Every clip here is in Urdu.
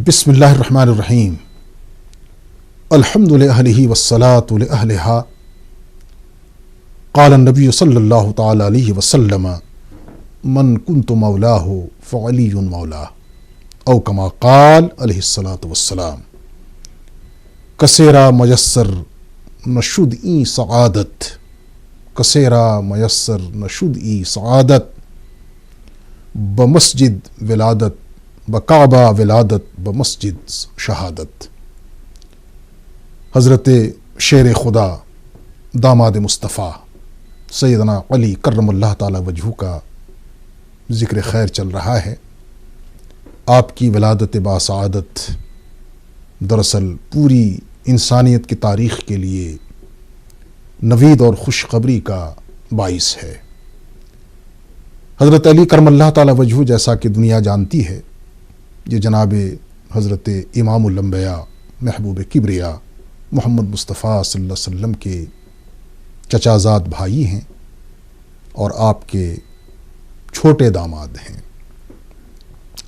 بسم اللہ الرحمن الرحیم الحمد للہ والصلاة لأہلہا قال النبی صلی اللہ تعالی علیہ وسلم من کنت مولاہ فعلی مولاہ او کما قال علیہ الصلاة والسلام کسیرا میسر نشد ای سعادت کسیرا میسر نشد ای سعادت بمسجد ولادت بکعبہ ولادت بمسجد شہادت۔ حضرت شیر خدا داماد مصطفیٰ سیدنا علی کرم اللہ تعالی وجہہ کا ذکر خیر چل رہا ہے۔ آپ کی ولادت باسعادت دراصل پوری انسانیت کی تاریخ کے لیے نوید اور خوشخبری کا باعث ہے۔ حضرت علی کرم اللہ تعالی وجہہ جیسا کہ دنیا جانتی ہے، یہ جناب حضرت امام الانبیاء محبوب کبریا محمد مصطفیٰ صلی اللہ علیہ وسلم کے چچا زاد بھائی ہیں اور آپ کے چھوٹے داماد ہیں۔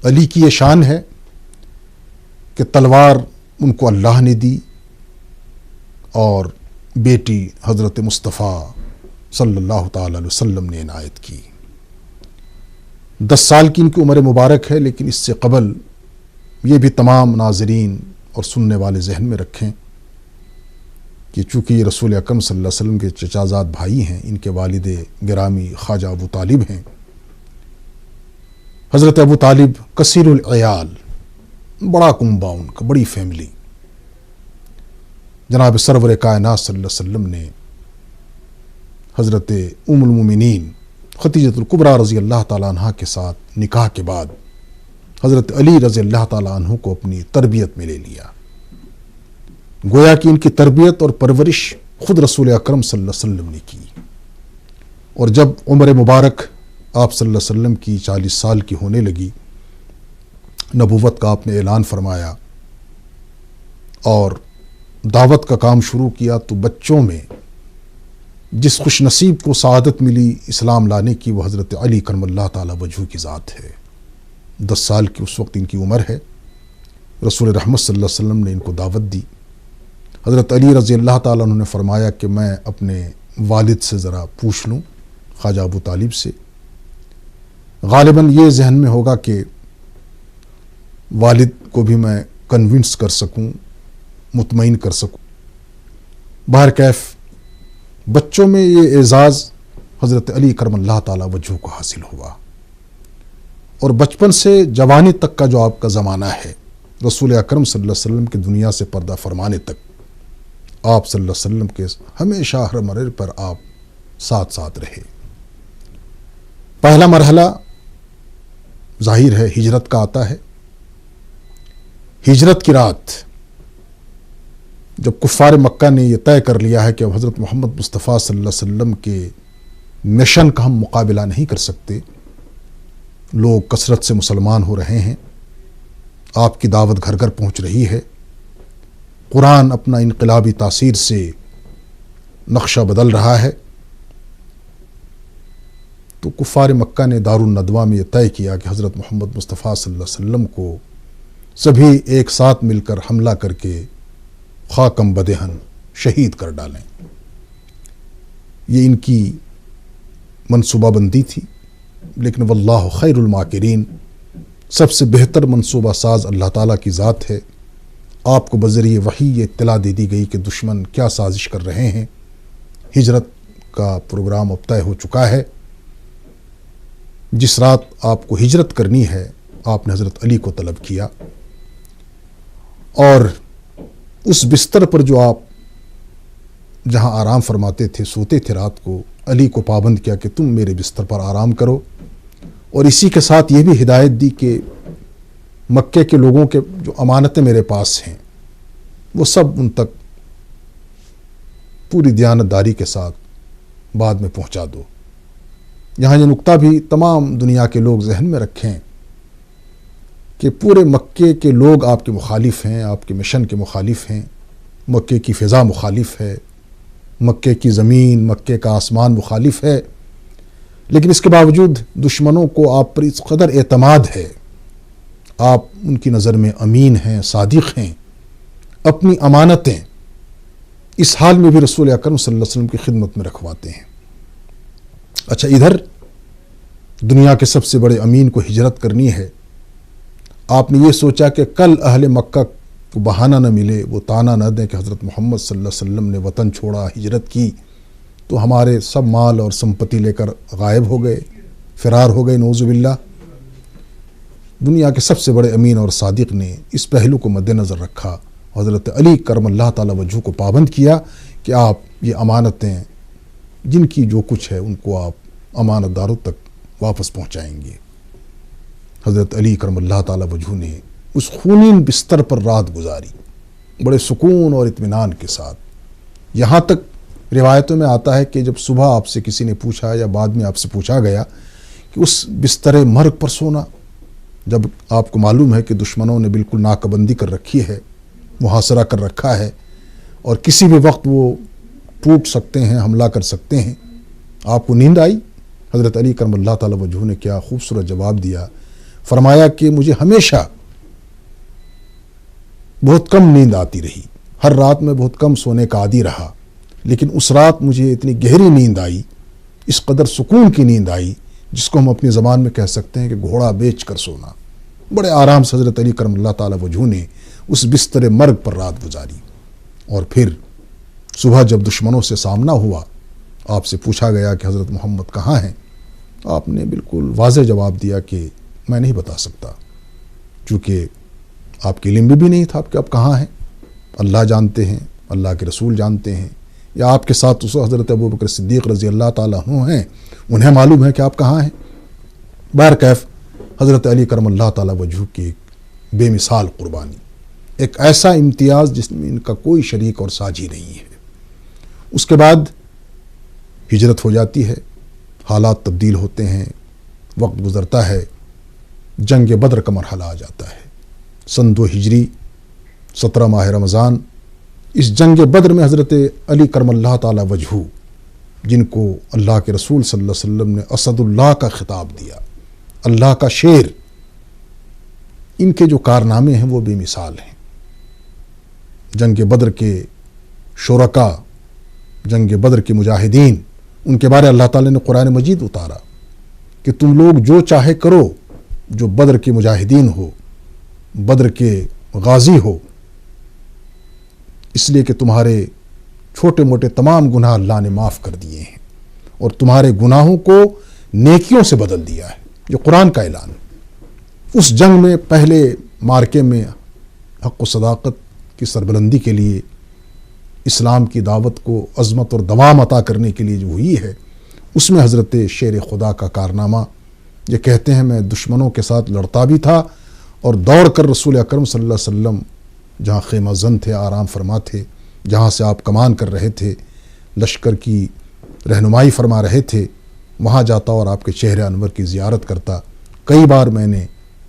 علی کی یہ شان ہے کہ تلوار ان کو اللہ نے دی اور بیٹی حضرت مصطفیٰ صلی اللہ تعالی علیہ وسلم نے عنایت کی۔ 10 سال کی ان کی عمر مبارک ہے، لیکن اس سے قبل یہ بھی تمام ناظرین اور سننے والے ذہن میں رکھیں کہ چونکہ یہ رسول اکرم صلی اللہ علیہ وسلم کے چچا زاد بھائی ہیں، ان کے والد گرامی خواجہ ابو طالب ہیں۔ حضرت ابو طالب کثیر العیال، بڑا کنبہ ان کا، بڑی فیملی۔ جناب سرور کائنات صلی اللہ علیہ وسلم نے حضرت ام المومنین خدیجۃ الکبریٰ رضی اللہ تعالیٰ عنہ کے ساتھ نکاح کے بعد حضرت علی رضی اللہ تعالیٰ عنہ کو اپنی تربیت میں لے لیا۔ گویا کہ ان کی تربیت اور پرورش خود رسول اکرم صلی اللہ علیہ وسلم نے کی، اور جب عمر مبارک آپ صلی اللہ علیہ وسلم کی 40 سال کی ہونے لگی، نبوت کا آپ نے اعلان فرمایا اور دعوت کا کام شروع کیا، تو بچوں میں جس خوش نصیب کو سعادت ملی اسلام لانے کی، وہ حضرت علی کرم اللہ تعالی وجہہ کی ذات ہے۔ 10 سال کی اس وقت ان کی عمر ہے۔ رسول رحمت صلی اللہ علیہ وسلم نے ان کو دعوت دی۔ حضرت علی رضی اللہ تعالیٰ عنہ نے فرمایا کہ میں اپنے والد سے ذرا پوچھ لوں، خواجہ ابو طالب سے، غالباً یہ ذہن میں ہوگا کہ والد کو بھی میں کنونس کر سکوں، مطمئن کر سکوں۔ بہرکیف بچوں میں یہ اعزاز حضرت علی کرم اللہ تعالی وجہہ کو حاصل ہوا، اور بچپن سے جوانی تک کا جو آپ کا زمانہ ہے، رسول اکرم صلی اللہ علیہ وسلم کی دنیا سے پردہ فرمانے تک آپ صلی اللہ علیہ وسلم کے ہمیشہ ہر مرحلے پر آپ ساتھ ساتھ رہے۔ پہلا مرحلہ ظاہر ہے ہجرت کا آتا ہے۔ ہجرت کی رات جب کفار مکہ نے یہ طے کر لیا ہے کہ اب حضرت محمد مصطفیٰ صلی اللہ علیہ وسلم کے مشن کا ہم مقابلہ نہیں کر سکتے، لوگ کثرت سے مسلمان ہو رہے ہیں، آپ کی دعوت گھر گھر پہنچ رہی ہے، قرآن اپنا انقلابی تاثیر سے نقشہ بدل رہا ہے، تو کفار مکہ نے دار الندوہ میں یہ طے کیا کہ حضرت محمد مصطفیٰ صلی اللہ علیہ وسلم کو سبھی ایک ساتھ مل کر حملہ کر کے خاکم بدہن شہید کر ڈالیں۔ یہ ان کی منصوبہ بندی تھی، لیکن واللہ خیر الماکرین، سب سے بہتر منصوبہ ساز اللہ تعالیٰ کی ذات ہے۔ آپ کو بذریعہ وحی یہ اطلاع دے دی گئی کہ دشمن کیا سازش کر رہے ہیں۔ ہجرت کا پروگرام اب طے ہو چکا ہے۔ جس رات آپ کو ہجرت کرنی ہے، آپ نے حضرت علی کو طلب کیا، اور اس بستر پر جو آپ جہاں آرام فرماتے تھے، سوتے تھے رات کو، علی کو پابند کیا کہ تم میرے بستر پر آرام کرو، اور اسی کے ساتھ یہ بھی ہدایت دی کہ مکے کے لوگوں کے جو امانتیں میرے پاس ہیں وہ سب ان تک پوری دیانتداری کے ساتھ بعد میں پہنچا دو۔ یہاں یہ نقطہ بھی تمام دنیا کے لوگ ذہن میں رکھیں کہ پورے مکے کے لوگ آپ کے مخالف ہیں، آپ کے مشن کے مخالف ہیں، مکے کی فضا مخالف ہے، مکے کی زمین، مکے کا آسمان مخالف ہے، لیکن اس کے باوجود دشمنوں کو آپ پر اس قدر اعتماد ہے، آپ ان کی نظر میں امین ہیں، صادق ہیں، اپنی امانتیں اس حال میں بھی رسول اکرم صلی اللہ علیہ وسلم کی خدمت میں رکھواتے ہیں۔ اچھا، ادھر دنیا کے سب سے بڑے امین کو ہجرت کرنی ہے، آپ نے یہ سوچا کہ کل اہل مکہ کو بہانہ نہ ملے، وہ طعنہ نہ دیں کہ حضرت محمد صلی اللہ علیہ وسلم نے وطن چھوڑا، ہجرت کی، تو ہمارے سب مال اور سمپتی لے کر غائب ہو گئے، فرار ہو گئے، نعوذ باللہ۔ دنیا کے سب سے بڑے امین اور صادق نے اس پہلو کو مد نظر رکھا، حضرت علی کرم اللہ تعالی وجہ کو پابند کیا کہ آپ یہ امانتیں جن کی جو کچھ ہے ان کو آپ امانت داروں تک واپس پہنچائیں گے۔ حضرت علی کرم اللہ تعالی وجہ نے اس خونین بستر پر رات گزاری بڑے سکون اور اطمینان کے ساتھ، یہاں تک روایتوں میں آتا ہے کہ جب صبح آپ سے کسی نے پوچھا یا بعد میں آپ سے پوچھا گیا کہ اس بستر مرگ پر سونا، جب آپ کو معلوم ہے کہ دشمنوں نے بالکل ناکہ بندی کر رکھی ہے، محاصرہ کر رکھا ہے اور کسی بھی وقت وہ ٹوٹ سکتے ہیں، حملہ کر سکتے ہیں، آپ کو نیند آئی؟ حضرت علی کرم اللہ تعالی وجہ نے کیا خوبصورت جواب دیا، فرمایا کہ مجھے ہمیشہ بہت کم نیند آتی رہی، ہر رات میں بہت کم سونے کا عادی رہا، لیکن اس رات مجھے اتنی گہری نیند آئی، اس قدر سکون کی نیند آئی جس کو ہم اپنی زبان میں کہہ سکتے ہیں کہ گھوڑا بیچ کر سونا۔ بڑے آرام سے حضرت علی کرم اللہ تعالی وجہ نے اس بستر مرگ پر رات گزاری، اور پھر صبح جب دشمنوں سے سامنا ہوا، آپ سے پوچھا گیا کہ حضرت محمد کہاں ہیں، آپ نے بالکل واضح جواب دیا کہ میں نہیں بتا سکتا، چونکہ آپ کے علم میں بھی نہیں تھا کہ آپ کہاں ہیں، اللہ جانتے ہیں، اللہ کے رسول جانتے ہیں، یا آپ کے ساتھ اس حضرت ابوبکر صدیق رضی اللہ تعالیٰ عنہ ہیں، انہیں معلوم ہے کہ آپ کہاں ہیں۔ بہرکیف حضرت علی کرم اللہ تعالیٰ وجہ کی ایک بے مثال قربانی، ایک ایسا امتیاز جس میں ان کا کوئی شریک اور ساجی نہیں ہے۔ اس کے بعد ہجرت ہو جاتی ہے، حالات تبدیل ہوتے ہیں، وقت گزرتا ہے، جنگ بدر کا مرحلہ آ جاتا ہے، سن 2 ہجری 17 ماہ رمضان۔ اس جنگ بدر میں حضرت علی کرم اللہ تعالی وجہ، جن کو اللہ کے رسول صلی اللہ علیہ وسلم نے اسد اللہ کا خطاب دیا، اللہ کا شیر، ان کے جو کارنامے ہیں وہ بے مثال ہیں۔ جنگ بدر کے شرکا، جنگ بدر کے مجاہدین، ان کے بارے اللہ تعالی نے قرآن مجید اتارا کہ تم لوگ جو چاہے کرو، جو بدر کے مجاہدین ہو، بدر کے غازی ہو، اس لیے کہ تمہارے چھوٹے موٹے تمام گناہ اللہ نے معاف کر دیے ہیں اور تمہارے گناہوں کو نیکیوں سے بدل دیا ہے۔ یہ قرآن کا اعلان۔ اس جنگ میں پہلے مارکے میں حق و صداقت کی سربلندی کے لیے، اسلام کی دعوت کو عظمت اور دوام عطا کرنے کے لیے جو ہوئی ہے، اس میں حضرت شیر خدا کا کارنامہ، یہ کہتے ہیں میں دشمنوں کے ساتھ لڑتا بھی تھا اور دوڑ کر رسول اکرم صلی اللہ علیہ وسلم جہاں خیمہ زن تھے، آرام فرما تھے، جہاں سے آپ کمان کر رہے تھے، لشکر کی رہنمائی فرما رہے تھے، وہاں جاتا اور آپ کے چہرے انور کی زیارت کرتا۔ کئی بار میں نے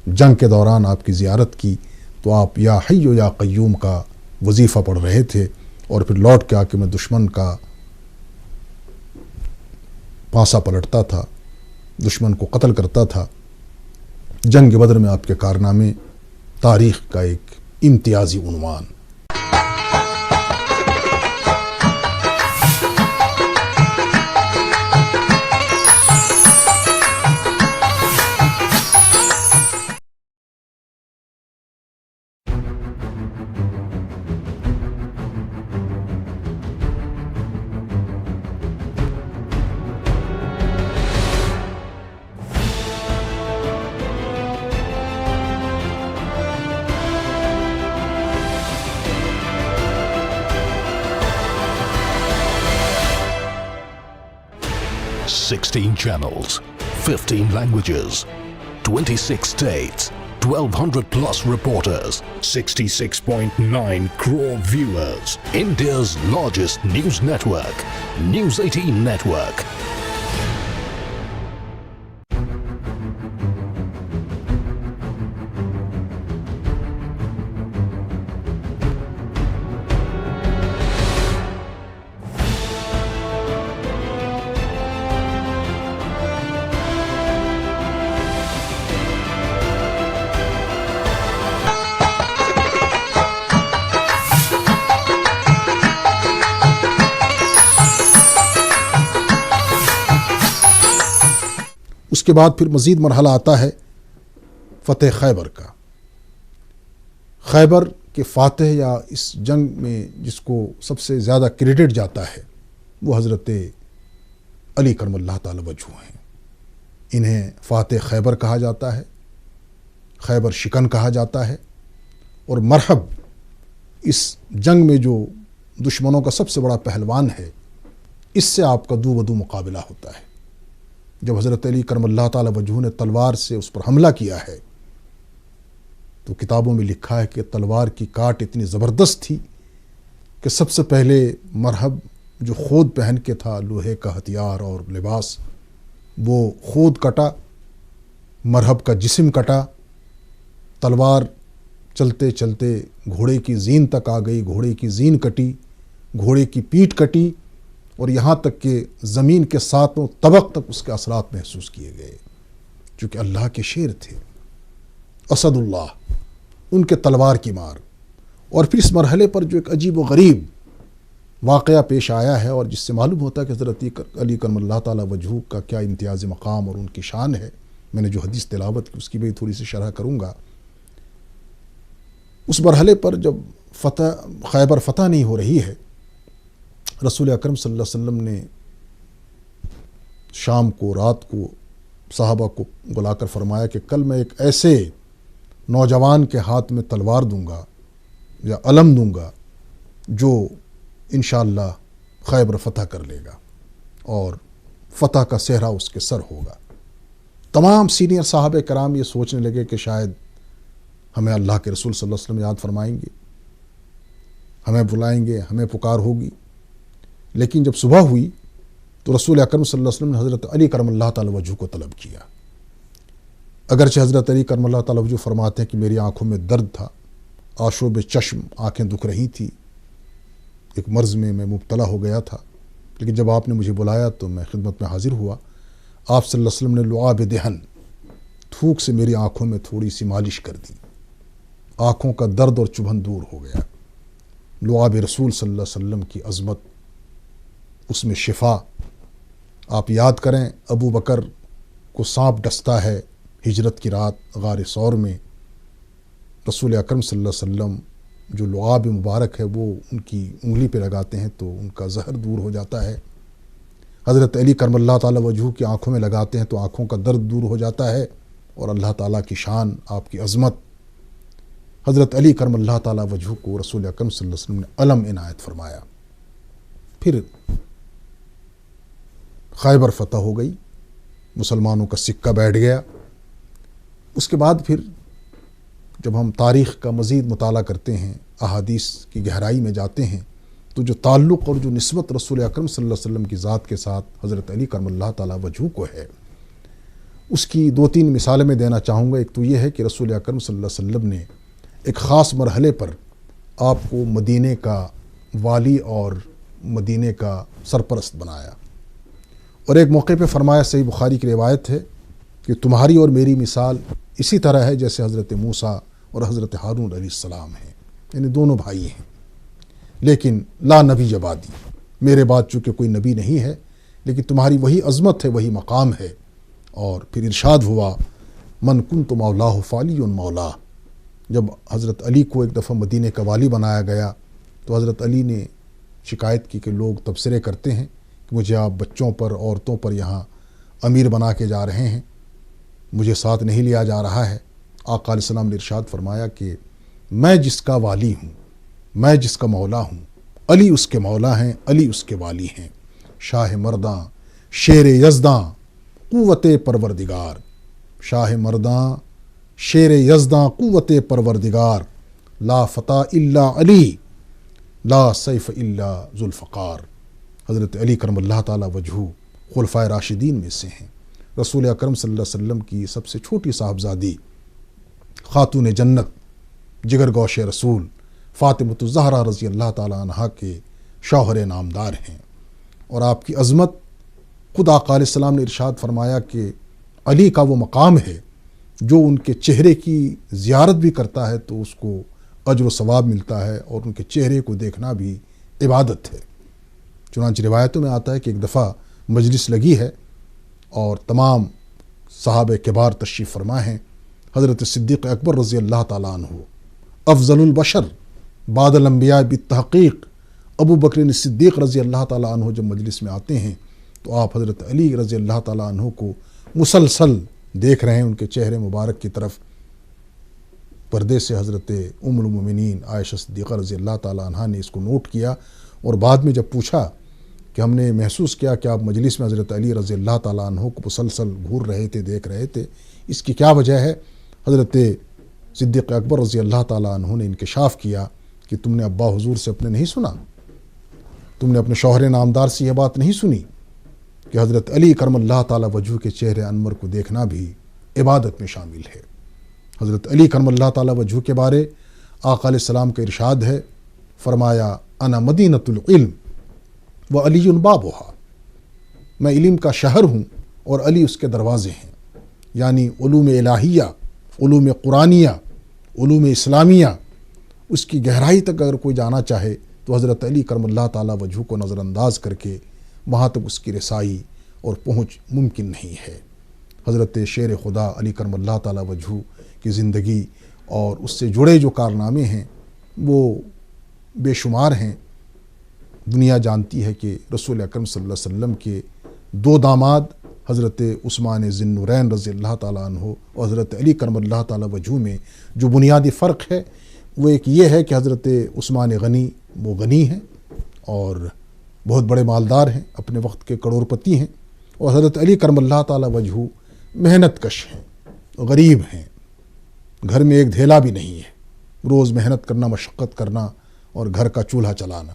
جنگ کے دوران آپ کی زیارت کی تو آپ یا حی یا قیوم کا وظیفہ پڑھ رہے تھے، اور پھر لوٹ کے آ کے میں دشمن کا پانسا پلٹتا تھا، دشمن کو قتل کرتا تھا۔ جنگ بدر میں آپ کے کارنامے تاریخ کا ایک امتیازی عنوان۔ Sixteen channels, 15 languages, 26 states, 1,200 plus reporters, 66.9 crore viewers. India's largest news network, News 18 Network. کے بعد پھر مزید مرحلہ آتا ہے فتح خیبر کا۔ خیبر کے فاتح یا اس جنگ میں جس کو سب سے زیادہ کریڈٹ جاتا ہے وہ حضرت علی کرم اللہ تعالی وجہ ہیں۔ انہیں فاتح خیبر کہا جاتا ہے، خیبر شکن کہا جاتا ہے، اور مرحب اس جنگ میں جو دشمنوں کا سب سے بڑا پہلوان ہے، اس سے آپ کا دو بدو مقابلہ ہوتا ہے۔ جب حضرت علی کرم اللہ تعالی وجہ نے تلوار سے اس پر حملہ کیا ہے تو کتابوں میں لکھا ہے کہ تلوار کی کاٹ اتنی زبردست تھی کہ سب سے پہلے مرحب جو خود پہن کے تھا لوہے کا ہتھیار اور لباس، وہ خود کٹا، مرحب کا جسم کٹا، تلوار چلتے چلتے گھوڑے کی زین تک آ گئی، گھوڑے کی زین کٹی، گھوڑے کی پیٹھ کٹی، اور یہاں تک کہ زمین کے ساتوں طبق تک اس کے اثرات محسوس کیے گئے، چونکہ اللہ کے شیر تھے، اسد اللہ، ان کے تلوار کی مار۔ اور پھر اس مرحلے پر جو ایک عجیب و غریب واقعہ پیش آیا ہے اور جس سے معلوم ہوتا ہے کہ حضرت علی کرم اللہ تعالی وجہ کا کیا امتیازی مقام اور ان کی شان ہے، میں نے جو حدیث تلاوت کی اس کی بھی تھوڑی سی شرح کروں گا۔ اس مرحلے پر جب خیبر فتح نہیں ہو رہی ہے، رسول اکرم صلی اللہ علیہ وسلم نے شام کو، رات کو صحابہ کو بلا کر فرمایا کہ کل میں ایک ایسے نوجوان کے ہاتھ میں تلوار دوں گا یا علم دوں گا جو انشاءاللہ خیبر فتح کر لے گا اور فتح کا صحرا اس کے سر ہوگا۔ تمام سینئر صحابہ کرام یہ سوچنے لگے کہ شاید ہمیں اللہ کے رسول صلی اللہ علیہ وسلم یاد فرمائیں گے، ہمیں بلائیں گے، ہمیں پکار ہوگی۔ لیکن جب صبح ہوئی تو رسول اکرم صلی اللہ علیہ وسلم نے حضرت علی کرم اللہ تعالی وجہ کو طلب کیا۔ اگرچہ حضرت علی کرم اللہ تعالی وجہ فرماتے ہیں کہ میری آنکھوں میں درد تھا، آشوب چشم، آنکھیں دکھ رہی تھی، ایک مرض میں مبتلا ہو گیا تھا، لیکن جب آپ نے مجھے بلایا تو میں خدمت میں حاضر ہوا۔ آپ صلی اللہ علیہ وسلم نے لعاب دہن، تھوک سے میری آنکھوں میں تھوڑی سی مالش کر دی، آنکھوں کا درد اور چبھن دور ہو گیا۔ لعاب رسول صلی اللہ علیہ وسلم کی عظمت، اس میں شفا۔ آپ یاد کریں ابو بکر کو سانپ ڈستا ہے ہجرت کی رات غار ثور میں، رسول اکرم صلی اللہ علیہ وسلم جو لعاب مبارک ہے وہ ان کی انگلی پہ لگاتے ہیں تو ان کا زہر دور ہو جاتا ہے۔ حضرت علی کرم اللہ تعالی وجہ کی آنکھوں میں لگاتے ہیں تو آنکھوں کا درد دور ہو جاتا ہے، اور اللہ تعالیٰ کی شان، آپ کی عظمت، حضرت علی کرم اللہ تعالی وجہ کو رسول اکرم صلی اللہ علیہ وسلم نے علم عنایت فرمایا۔ پھر خیبر فتح ہو گئی، مسلمانوں کا سکہ بیٹھ گیا۔ اس کے بعد پھر جب ہم تاریخ کا مزید مطالعہ کرتے ہیں، احادیث کی گہرائی میں جاتے ہیں، تو جو تعلق اور جو نسبت رسول اکرم صلی اللہ علیہ وسلم کی ذات کے ساتھ حضرت علی کرم اللہ تعالی وجہ کو ہے، اس کی دو تین مثالیں میں دینا چاہوں گا۔ ایک تو یہ ہے کہ رسول اکرم صلی اللہ علیہ وسلم نے ایک خاص مرحلے پر آپ کو مدینے کا والی اور مدینے کا سرپرست بنایا، اور ایک موقع پہ فرمایا، صحیح بخاری کی روایت ہے کہ تمہاری اور میری مثال اسی طرح ہے جیسے حضرت موسیٰ اور حضرت ہارون علیہ السلام ہیں، یعنی دونوں بھائی ہیں، لیکن لا نبی بعدی، میرے بعد چونکہ کوئی نبی نہیں ہے، لیکن تمہاری وہی عظمت ہے، وہی مقام ہے۔ اور پھر ارشاد ہوا، من کنت مولاہ فعلی مولا۔ جب حضرت علی کو ایک دفعہ مدینے کا والی بنایا گیا تو حضرت علی نے شکایت کی کہ لوگ تبصرے کرتے ہیں کہ مجھے آپ بچوں پر، عورتوں پر یہاں امیر بنا کے جا رہے ہیں، مجھے ساتھ نہیں لیا جا رہا ہے۔ آقا علیہ السلام نے ارشاد فرمایا کہ میں جس کا والی ہوں، میں جس کا مولا ہوں، علی اس کے مولا ہیں، علی اس کے والی ہیں۔ شاہ مرداں شیر یزداں قوت پروردگار، شاہ مرداں شیر یزداں قوت پروردگار، لا فتح الا علی، لا سیف الا ذوالفقار۔ حضرت علی کرم اللہ تعالی وجہ خلفائے راشدین میں سے ہیں۔ رسول اکرم صلی اللہ علیہ وسلم کی سب سے چھوٹی صاحبزادی، خاتون جنت، جگر گوش رسول فاطمۃ الزہرا رضی اللہ تعالی عنہا کے شوہر نامدار ہیں، اور آپ کی عظمت خود آقا علیہ السلام نے ارشاد فرمایا کہ علی کا وہ مقام ہے جو ان کے چہرے کی زیارت بھی کرتا ہے تو اس کو اجر و ثواب ملتا ہے، اور ان کے چہرے کو دیکھنا بھی عبادت ہے۔ چنانچہ روایتوں میں آتا ہے کہ ایک دفعہ مجلس لگی ہے اور تمام صحابہ کبار تشریف فرما ہیں. حضرت صدیق اکبر رضی اللہ تعالیٰ عنہ افضل البشر بعد الانبیاء بالتحقیق ابو بکر صدیق رضی اللہ تعالیٰ عنہ جب مجلس میں آتے ہیں تو آپ حضرت علی رضی اللہ تعالیٰ عنہ کو مسلسل دیکھ رہے ہیں ان کے چہرے مبارک کی طرف. پردے سے حضرت ام المومنین عائشہ صدیقہ رضی اللہ تعالیٰ عنہ نے اس کو نوٹ کیا اور بعد میں جب پوچھا کہ ہم نے محسوس کیا کہ آپ مجلس میں حضرت علی رضی اللہ تعالیٰ عنہ کو مسلسل گھور رہے تھے، دیکھ رہے تھے، اس کی کیا وجہ ہے؟ حضرت صدیق اکبر رضی اللہ تعالیٰ عنہ نے انکشاف کیا کہ تم نے ابا حضور سے اپنے نہیں سنا، تم نے اپنے شوہر نامدار سے یہ بات نہیں سنی کہ حضرت علی کرم اللہ تعالیٰ وجہ کے چہرے انور کو دیکھنا بھی عبادت میں شامل ہے. حضرت علی کرم اللہ تعالیٰ وجہ کے بارے آقا علیہ السلام کا ارشاد ہے، فرمایا انا مدینۃ العلم وعلی بابھا، میں علم کا شہر ہوں اور علی اس کے دروازے ہیں. یعنی علوم الہیہ، علوم قرآنیہ، علوم اسلامیہ، اس کی گہرائی تک اگر کوئی جانا چاہے تو حضرت علی کرم اللہ تعالیٰ وجہ کو نظر انداز کر کے وہاں تک اس کی رسائی اور پہنچ ممکن نہیں ہے. حضرت شیر خدا علی کرم اللہ تعالیٰ وجہ کی زندگی اور اس سے جڑے جو کارنامے ہیں وہ بے شمار ہیں. دنیا جانتی ہے کہ رسول اکرم صلی اللہ علیہ وسلم کے دو داماد حضرت عثمان ذی النورین رضی اللہ تعالیٰ عنہ اور حضرت علی کرم اللہ تعالیٰ وجہ میں جو بنیادی فرق ہے وہ ایک یہ ہے کہ حضرت عثمان غنی وہ غنی ہیں اور بہت بڑے مالدار ہیں، اپنے وقت کے کروڑ پتی ہیں، اور حضرت علی کرم اللہ تعالیٰ وجہ محنت کش ہیں، غریب ہیں، گھر میں ایک دھیلا بھی نہیں ہے، روز محنت کرنا، مشقت کرنا اور گھر کا چولہا چلانا.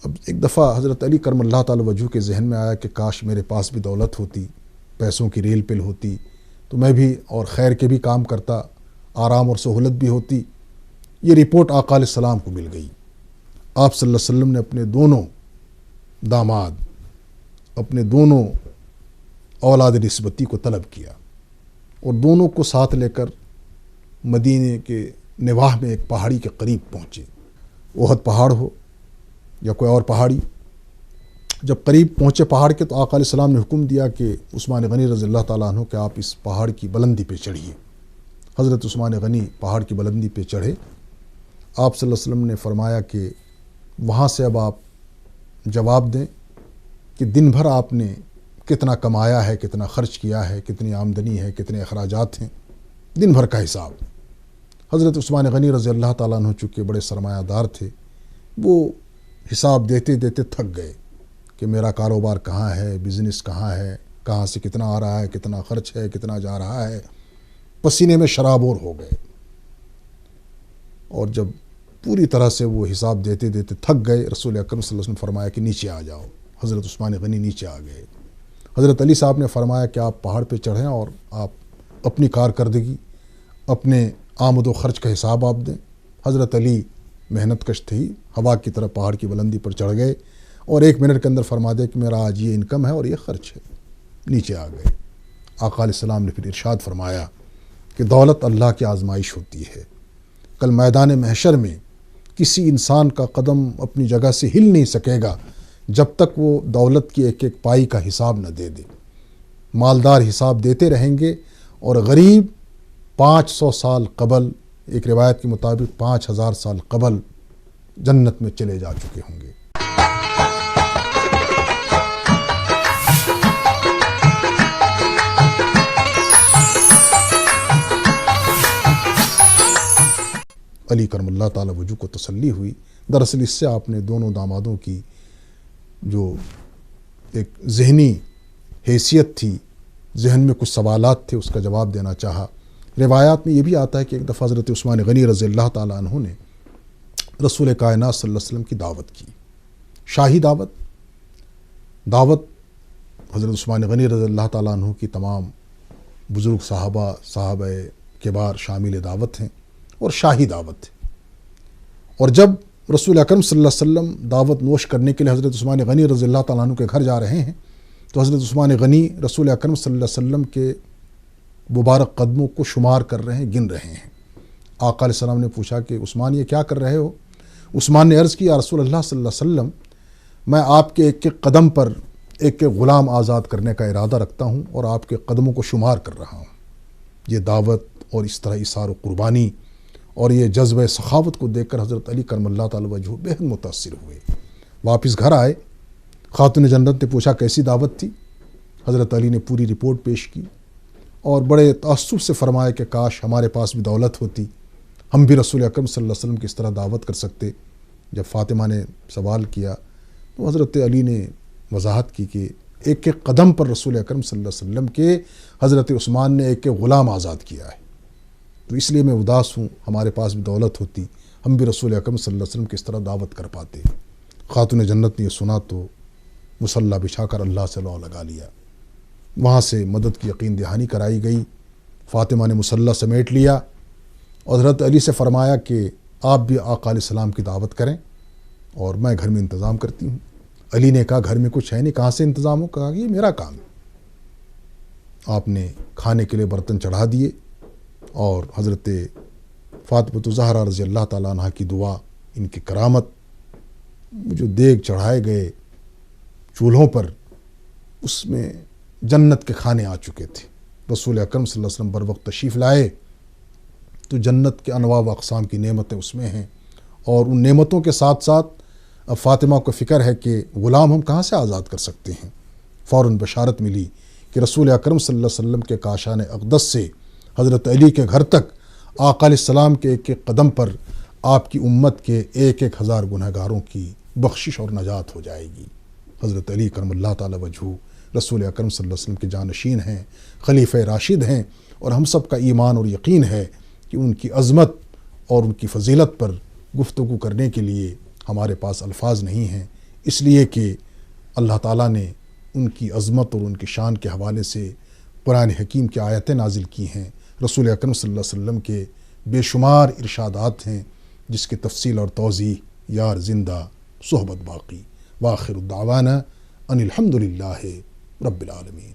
اب ایک دفعہ حضرت علی کرم اللہ تعالیٰ وجہ کے ذہن میں آیا کہ کاش میرے پاس بھی دولت ہوتی، پیسوں کی ریل پل ہوتی تو میں بھی اور خیر کے بھی کام کرتا، آرام اور سہولت بھی ہوتی. یہ رپورٹ آقا علیہ السلام کو مل گئی. آپ صلی اللہ علیہ وسلم نے اپنے دونوں داماد، اپنے دونوں اولاد نسبتی کو طلب کیا اور دونوں کو ساتھ لے کر مدینے کے نواح میں ایک پہاڑی کے قریب پہنچے. احد پہاڑ ہو یا کوئی اور پہاڑی. جب قریب پہنچے پہاڑ کے تو آقا علیہ السلام نے حکم دیا کہ عثمان غنی رضی اللہ تعالیٰ عنہ کہ آپ اس پہاڑ کی بلندی پہ چڑھیے. حضرت عثمان غنی پہاڑ کی بلندی پہ چڑھے. آپ صلی اللہ علیہ وسلم نے فرمایا کہ وہاں سے اب آپ جواب دیں کہ دن بھر آپ نے کتنا کمایا ہے، کتنا خرچ کیا ہے، کتنی آمدنی ہے، کتنے اخراجات ہیں، دن بھر کا حساب. حضرت عثمان غنی رضی اللہ تعالیٰ عنہ چونکہ بڑے سرمایہ دار تھے، وہ حساب دیتے دیتے تھک گئے کہ میرا کاروبار کہاں ہے، بزنس کہاں ہے، کہاں سے کتنا آ رہا ہے، کتنا خرچ ہے، کتنا جا رہا ہے. پسینے میں شرابور ہو گئے اور جب پوری طرح سے وہ حساب دیتے دیتے تھک گئے، رسول اکرم صلی اللہ علیہ وسلم فرمایا کہ نیچے آ جاؤ. حضرت عثمان غنی نیچے آ گئے. حضرت علی صاحب نے فرمایا کہ آپ پہاڑ پہ چڑھیں اور آپ اپنی کارکردگی، اپنے آمد و خرچ کا حساب آپ دیں. حضرت علی محنت کش تھی، ہوا کی طرح پہاڑ کی بلندی پر چڑھ گئے اور 1 منٹ کے اندر فرما دے کہ میرا آج یہ انکم ہے اور یہ خرچ ہے. نیچے آ گئے. آقا علیہ السلام نے پھر ارشاد فرمایا کہ دولت اللہ کی آزمائش ہوتی ہے. کل میدان محشر میں کسی انسان کا قدم اپنی جگہ سے ہل نہیں سکے گا جب تک وہ دولت کی ایک ایک پائی کا حساب نہ دے دے. مالدار حساب دیتے رہیں گے اور غریب 500 سال قبل، ایک روایت کے مطابق 5000 سال قبل جنت میں چلے جا چکے ہوں گے. علی کرم اللہ تعالیٰ وجہ کو تسلی ہوئی. دراصل اس سے آپ نے دونوں دامادوں کی جو ایک ذہنی حیثیت تھی، ذہن میں کچھ سوالات تھے، اس کا جواب دینا چاہا. روایات میں یہ بھی آتا ہے کہ ایک دفعہ حضرت عثمان غنی رضی اللہ تعالیٰ عنہ نے رسول کائنات صلی اللہ علیہ وسلم کی دعوت کی، شاہی دعوت. حضرت عثمان غنی رضی اللہ تعالیٰ عنہ کی تمام بزرگ صحابہ کبار شامل دعوت ہیں اور شاہی دعوت ہے. اور جب رسول اکرم صلی اللہ علیہ وسلم دعوت نوش کرنے کے لیے حضرت عثمان غنی رضی اللہ تعالیٰ عنہ کے گھر جا رہے ہیں تو حضرت عثمان غنی رسول اکرم صلی اللہ علیہ وسلم کے مبارک قدموں کو شمار کر رہے ہیں، گن رہے ہیں. آقا علیہ السلام نے پوچھا کہ عثمان یہ کیا کر رہے ہو؟ عثمان نے عرض کی یا رسول اللہ صلی اللہ علیہ وسلم، میں آپ کے ایک ایک قدم پر ایک غلام آزاد کرنے کا ارادہ رکھتا ہوں اور آپ کے قدموں کو شمار کر رہا ہوں۔ یہ دعوت اور اس طرح اثار و قربانی اور یہ جذبہ سخاوت کو دیکھ کر حضرت علی کرم اللہ تعالی وجہہ بہت متاثر ہوئے۔ واپس گھر آئے، خاتون جنت نے پوچھا کیسی دعوت تھی؟ حضرت علی نے پوری رپورٹ پیش کی اور بڑے تعصب سے فرمایا کہ کاش ہمارے پاس بھی دولت ہوتی، ہم بھی رسول اکرم صلی اللہ علیہ وسلم کی اس طرح دعوت کر سکتے۔ جب فاطمہ نے سوال کیا تو حضرت علی نے وضاحت کی کہ ایک ایک قدم پر رسول اکرم صلی اللہ علیہ وسلم کے حضرت عثمان نے ایک ایک غلام آزاد کیا ہے، تو اس لیے میں اداس ہوں، ہمارے پاس بھی دولت ہوتی، ہم بھی رسول اکرم صلی اللہ علیہ وسلم کی اس طرح دعوت کر پاتے۔ خاتون جنت نے یہ سنا تو مصلی بچھا کر اللہ سے لو لگا لیا۔ وہاں سے مدد کی یقین دہانی کرائی گئی۔ فاطمہ نے مصلی سمیٹ لیا اور حضرت علی سے فرمایا کہ آپ بھی آقا علیہ السلام کی دعوت کریں اور میں گھر میں انتظام کرتی ہوں۔ علی نے کہا گھر میں کچھ ہے نہیں، کہاں سے انتظام ہو؟ کہا کہ یہ میرا کام ہے۔ آپ نے کھانے کے لیے برتن چڑھا دیے اور حضرت فاطمہ الزہرا رضی اللہ تعالیٰ عنہ کی دعا، ان کی کرامت، جو دیگ چڑھائے گئے چولہوں پر اس میں جنت کے کھانے آ چکے تھے۔ رسول اکرم صلی اللہ علیہ وسلم بر وقت تشریف لائے تو جنت کے انواع و اقسام کی نعمتیں اس میں ہیں، اور ان نعمتوں کے ساتھ ساتھ اب فاطمہ کو فکر ہے کہ غلام ہم کہاں سے آزاد کر سکتے ہیں۔ فوراً بشارت ملی کہ رسول اکرم صلی اللہ علیہ وسلم کے کاشان اقدس سے حضرت علی کے گھر تک آقا علیہ السلام کے ایک ایک قدم پر آپ کی امت کے 1,000 گنہگاروں کی بخشش اور نجات ہو جائے گی۔ حضرت علی کرم اللہ تعالی وجہہ رسول اکرم صلی اللہ علیہ وسلم کے جانشین ہیں، خلیفہ راشد ہیں، اور ہم سب کا ایمان اور یقین ہے کہ ان کی عظمت اور ان کی فضیلت پر گفتگو کرنے کے لیے ہمارے پاس الفاظ نہیں ہیں، اس لیے کہ اللہ تعالیٰ نے ان کی عظمت اور ان کی شان کے حوالے سے قرآن حکیم کی آیتیں نازل کی ہیں، رسول اکرم صلی اللہ علیہ وسلم کے بے شمار ارشادات ہیں جس کی تفصیل اور توضیح یار زندہ صحبت باقی۔ وآخر الدعوانا ان الحمد للہ رب العالمین۔